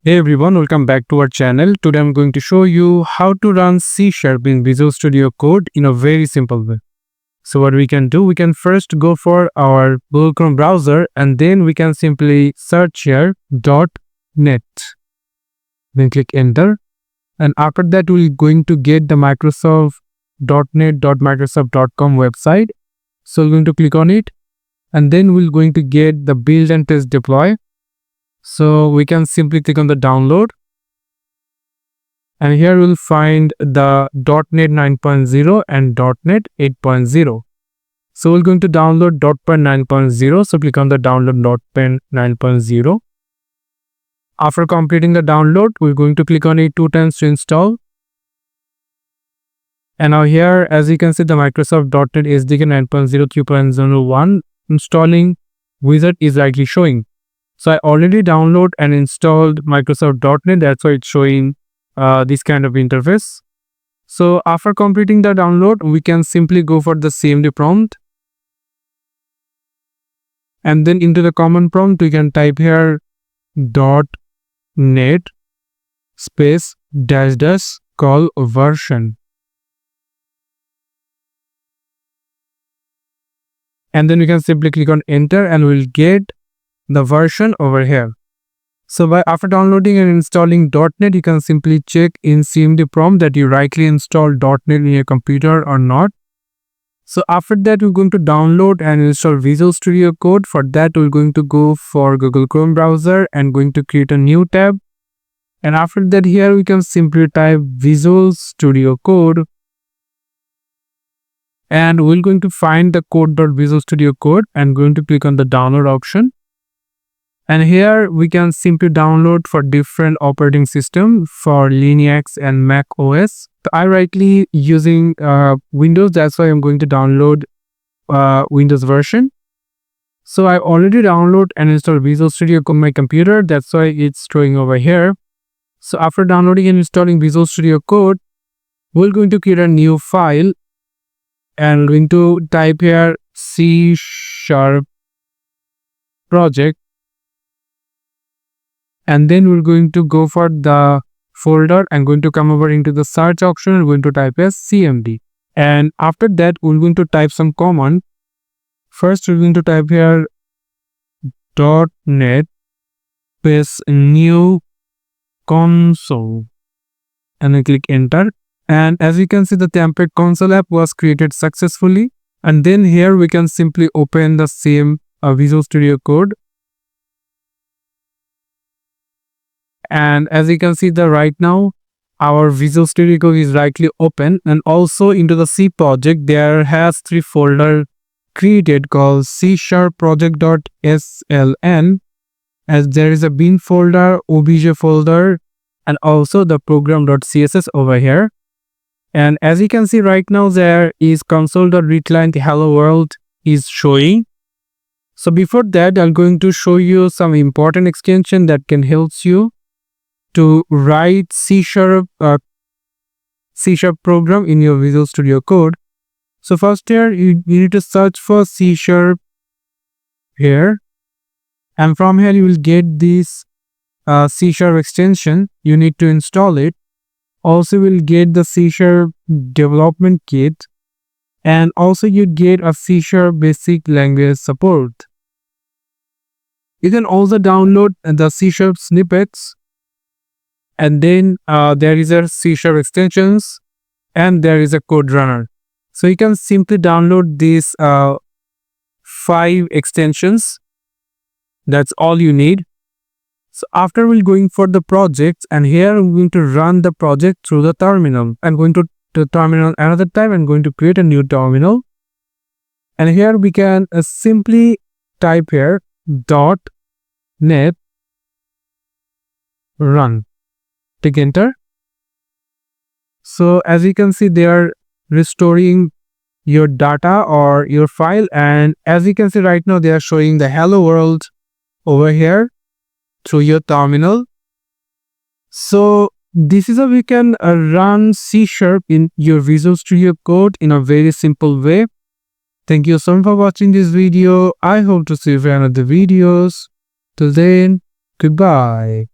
Hey everyone, welcome back to our channel. Today I'm going to show you how to run C# in Visual Studio Code in a very simple way. So what we can do, we can first go for our Google Chrome browser and then we can simply search here .NET. Then click enter, and after that we're going to get the Microsoft.net.microsoft.com website. So we're going to click on it and then we're going to get the build and test deploy. So we can simply click on the download, and here we'll find the .NET 9.0 and .NET 8.0. So we're going to download .NET 9.0. So click on the download .NET 9.0. After completing the download, we're going to click on it 2 times to install. And now here, as you can see, the Microsoft.NET SDK 9.0 3.01 installing wizard is likely showing. So I already downloaded and installed Microsoft.NET. That's why it's showing this kind of interface. So after completing the download, we can simply go for the CMD prompt. And then into the command prompt, we can type here .NET space -- call version. And then we can simply click on enter and we'll get the version over here. So after downloading and installing .NET, you can simply check in CMD prompt that you rightly installed .NET in your computer or not. So after that, we're going to download and install Visual Studio Code. For that, we're going to go for Google Chrome browser and going to create a new tab. And after that, here we can simply type Visual Studio Code. And we're going to find the code.visual studio code and going to click on the download option. And here we can simply download for different operating system for Linux and Mac OS. So I rightly using Windows, that's why I'm going to download Windows version. So I already download and install Visual Studio on my computer. That's why it's showing over here. So after downloading and installing Visual Studio Code, we're going to create a new file and we're going to type here C# project. And then we're going to go for the folder and going to come over into the search option and going to type as CMD. And after that, we're going to type some command. First, we're going to type here .NET space new console and then click enter. And as you can see, the template console app was created successfully. And then here we can simply open the same Visual Studio Code. And as you can see right now, our Visual Studio Code is rightly open, and also into the C project there has 3 folder created called C# project.sln, as there is a bin folder, obj folder, and also the program.css over here. And as you can see right now, there is console.readline hello world is showing. So before that, I'm going to show you some important extension that can help you to write C# program in your Visual Studio Code. So first here, you need to search for C# here. And from here, you will get this C# extension. You need to install it. Also, you will get the C# development kit. And also, you get a C# basic language support. You can also download the C# snippets. And then there is a C# extensions and there is a code runner. So you can simply download these 5 extensions. That's all you need. So after we're going for the projects, and here we're going to run the project through the terminal. I'm going to the terminal another time and going to create a new terminal. And here we can simply type here .NET run. Click enter. So as you can see, they are restoring your data or your file, and as you can see right now, they are showing the hello world over here through your terminal. So this is how we can run C# in your Visual Studio Code in a very simple way. Thank you so much for watching this video. I hope to see you in another videos. Till then, goodbye.